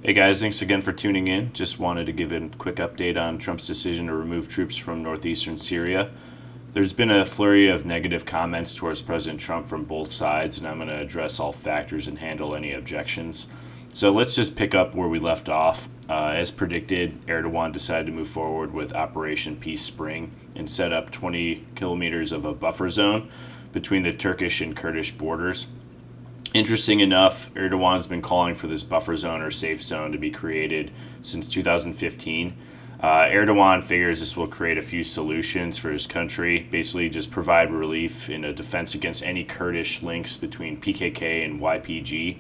Hey guys, thanks again for tuning in. Just wanted to give a quick update on Trump's decision to remove troops from northeastern Syria. There's been a flurry of negative comments towards President Trump from both sides, and I'm going to address all factors and handle any objections. So let's just pick up where we left off. As predicted, Erdogan decided to move forward with Operation Peace Spring and set up 20 kilometers of a buffer zone between the Turkish and Kurdish borders. Interesting enough, Erdogan's been calling for this buffer zone or safe zone to be created since 2015. Erdogan figures this will create a few solutions for his country, basically just provide relief in a defense against any Kurdish links between PKK and YPG,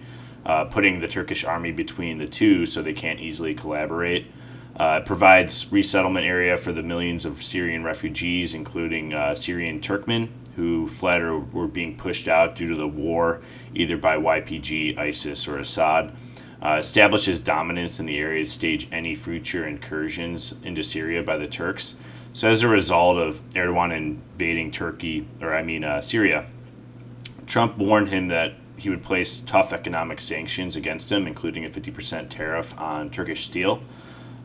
putting the Turkish army between the two so they can't easily collaborate. It provides resettlement area for the millions of Syrian refugees, including Syrian Turkmen, who fled or were being pushed out due to the war, either by YPG, ISIS, or Assad. Establishes dominance in the area to stage any future incursions into Syria by the Turks. So as a result of Erdogan invading Syria, Trump warned him that he would place tough economic sanctions against him, including a 50% tariff on Turkish steel.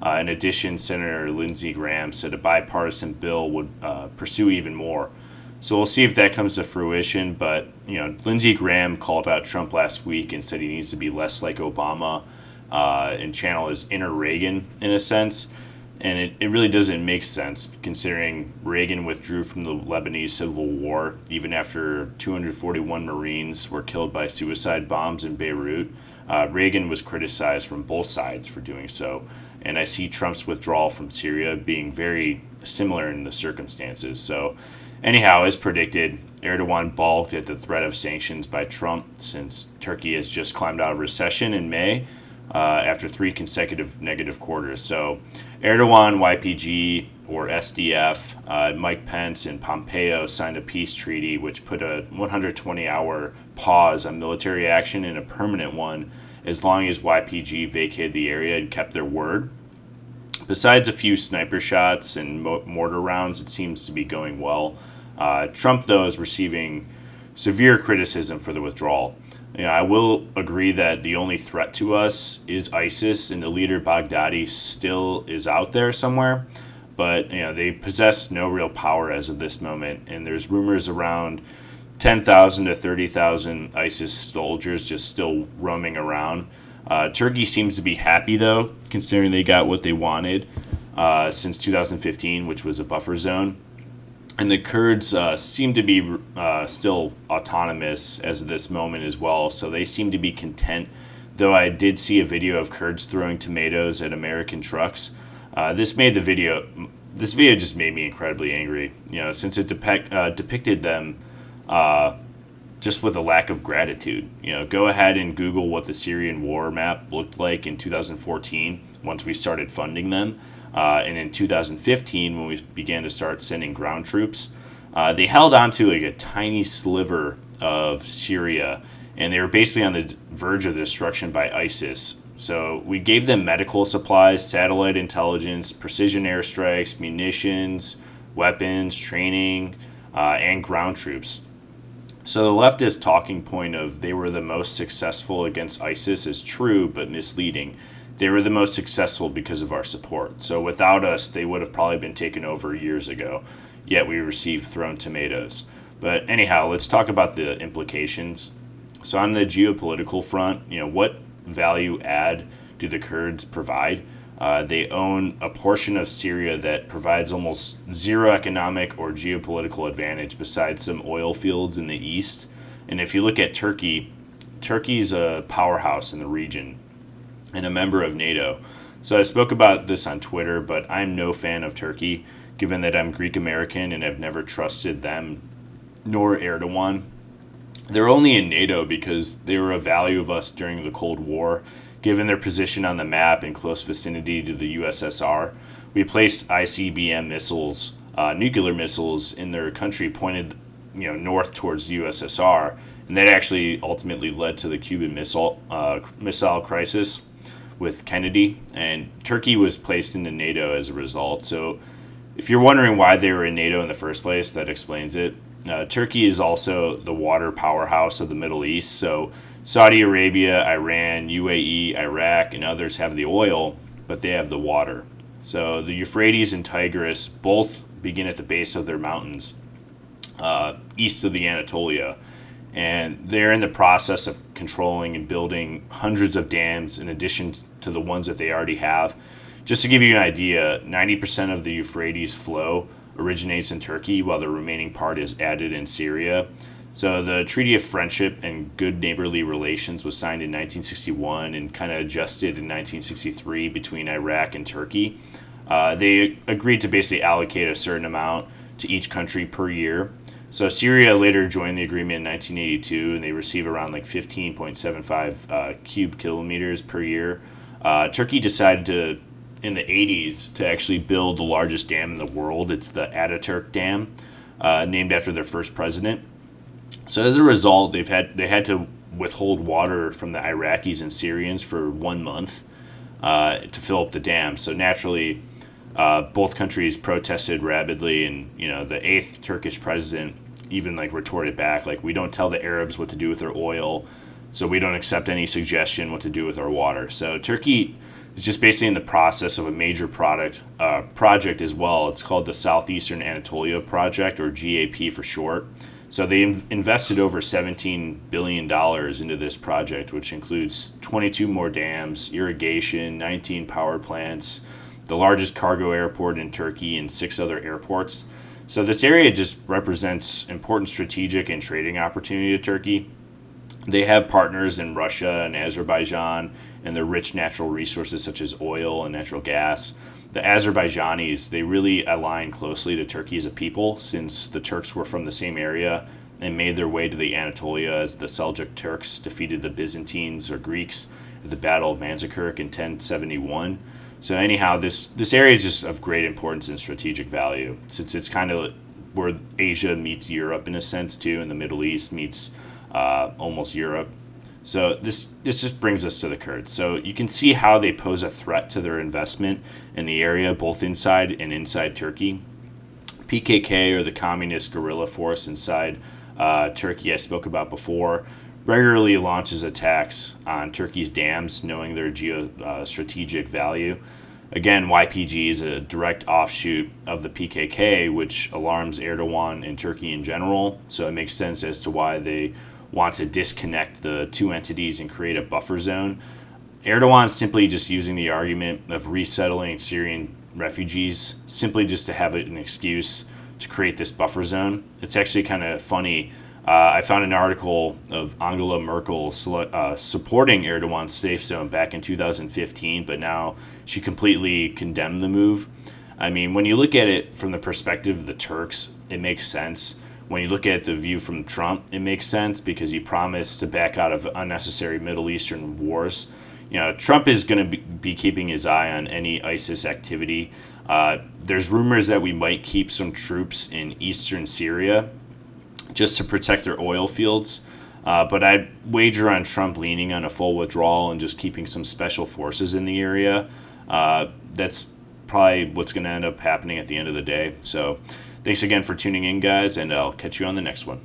In addition, Senator Lindsey said a bipartisan bill would pursue even more. So we'll see if that comes to fruition. But Lindsey Graham called out Trump last week and said he needs to be less like Obama and channel his inner Reagan in a sense. And it really doesn't make sense considering Reagan withdrew from the Lebanese Civil War even after 241 Marines were killed by suicide bombs in Beirut. Reagan was criticized from both sides for doing so. And I see Trump's withdrawal from Syria being very similar in the circumstances. So anyhow, as predicted, Erdogan balked at the threat of sanctions by Trump since Turkey has just climbed out of recession in May after 3 consecutive negative quarters. So Erdogan, YPG, or SDF, Mike Pence, and Pompeo signed a peace treaty which put a 120-hour pause on military action and a permanent one as long as YPG vacated the area and kept their word. Besides a few sniper shots and mortar rounds, it seems to be going well. Trump, though, is receiving severe criticism for the withdrawal. I will agree that the only threat to us is ISIS, and the leader Baghdadi still is out there somewhere. But they possess no real power as of this moment, and there's rumors around 10,000 to 30,000 ISIS soldiers just still roaming around. Turkey seems to be happy, though, considering they got what they wanted since 2015, which was a buffer zone. And the Kurds seem to be still autonomous as of this moment as well, so they seem to be content, though I did see a video of Kurds throwing tomatoes at American trucks. This video just made me incredibly angry, since it depicted them just with a lack of gratitude. Go ahead and Google what the Syrian war map looked like in 2014 once we started funding them. And in 2015, when we began to start sending ground troops, they held on to like a tiny sliver of Syria, and they were basically on the verge of destruction by ISIS. So we gave them medical supplies, satellite intelligence, precision airstrikes, munitions, weapons, training, and ground troops. So the leftist talking point of they were the most successful against ISIS is true, but misleading. They were the most successful because of our support. So without us, they would have probably been taken over years ago, yet we received thrown tomatoes. But anyhow, let's talk about the implications. So on the geopolitical front, what value add do the Kurds provide? They own a portion of Syria that provides almost zero economic or geopolitical advantage besides some oil fields in the east. And if you look at Turkey, Turkey's a powerhouse in the region and a member of NATO. So I spoke about this on Twitter, but I'm no fan of Turkey, given that I'm Greek American and have never trusted them nor Erdogan. They're only in NATO because they were a value of us during the Cold War, given their position on the map in close vicinity to the USSR. We placed ICBM missiles, nuclear missiles, in their country pointed north towards the USSR, and that actually ultimately led to the Cuban missile crisis with Kennedy, and Turkey was placed into NATO as a result. So if you're wondering why they were in NATO in the first place, that explains it. Turkey is also the water powerhouse of the Middle East, so Saudi Arabia, Iran, UAE, Iraq, and others have the oil, but they have the water. So the Euphrates and Tigris both begin at the base of their mountains, east of the Anatolia. And they're in the process of controlling and building hundreds of dams in addition to the ones that they already have. Just to give you an idea, 90% of the Euphrates flow originates in Turkey, while the remaining part is added in Syria. So the Treaty of Friendship and Good Neighborly Relations was signed in 1961 and kind of adjusted in 1963 between Iraq and Turkey. They agreed to basically allocate a certain amount to each country per year. So Syria later joined the agreement in 1982, and they receive around like 15.75 cube kilometers per year. Turkey decided to, in the 80s, to actually build the largest dam in the world. It's the Ataturk Dam, named after their first president. So as a result, they had to withhold water from the Iraqis and Syrians for 1 month to fill up the dam. So naturally, both countries protested rabidly, and the eighth Turkish president even like retorted back, like, we don't tell the Arabs what to do with their oil, so we don't accept any suggestion what to do with our water. So Turkey is just basically in the process of a major project as well. It's called the Southeastern Anatolia Project, or GAP for short. So they invested over $17 billion into this project, which includes 22 more dams, irrigation, 19 power plants, the largest cargo airport in Turkey, and 6 other airports. So this area just represents important strategic and trading opportunity to Turkey. They have partners in Russia and Azerbaijan and their rich natural resources such as oil and natural gas. The Azerbaijanis, they really align closely to Turkey as a people, since the Turks were from the same area and made their way to the Anatolia as the Seljuk Turks defeated the Byzantines or Greeks at the Battle of Manzikert in 1071. So anyhow, this area is just of great importance and strategic value, since it's kind of where Asia meets Europe in a sense too, and the Middle East meets almost Europe. So this just brings us to the Kurds. So you can see how they pose a threat to their investment in the area, both inside and inside Turkey. PKK, or the communist guerrilla force inside Turkey I spoke about before, regularly launches attacks on Turkey's dams, knowing their geostrategic value. Again, YPG is a direct offshoot of the PKK, which alarms Erdogan and Turkey in general. So it makes sense as to why they want to disconnect the two entities and create a buffer zone. Erdogan simply just using the argument of resettling Syrian refugees, simply just to have an excuse to create this buffer zone. It's actually kind of funny. I found an article of Angela Merkel supporting Erdogan's safe zone back in 2015, but now she completely condemned the move. I mean, when you look at it from the perspective of the Turks, it makes sense. When you look at the view from Trump, it makes sense because he promised to back out of unnecessary Middle Eastern wars. Trump is going to be keeping his eye on any ISIS activity. There's rumors that we might keep some troops in eastern Syria just to protect their oil fields. But I'd wager on Trump leaning on a full withdrawal and just keeping some special forces in the area. That's probably what's going to end up happening at the end of the day. So thanks again for tuning in, guys, and I'll catch you on the next one.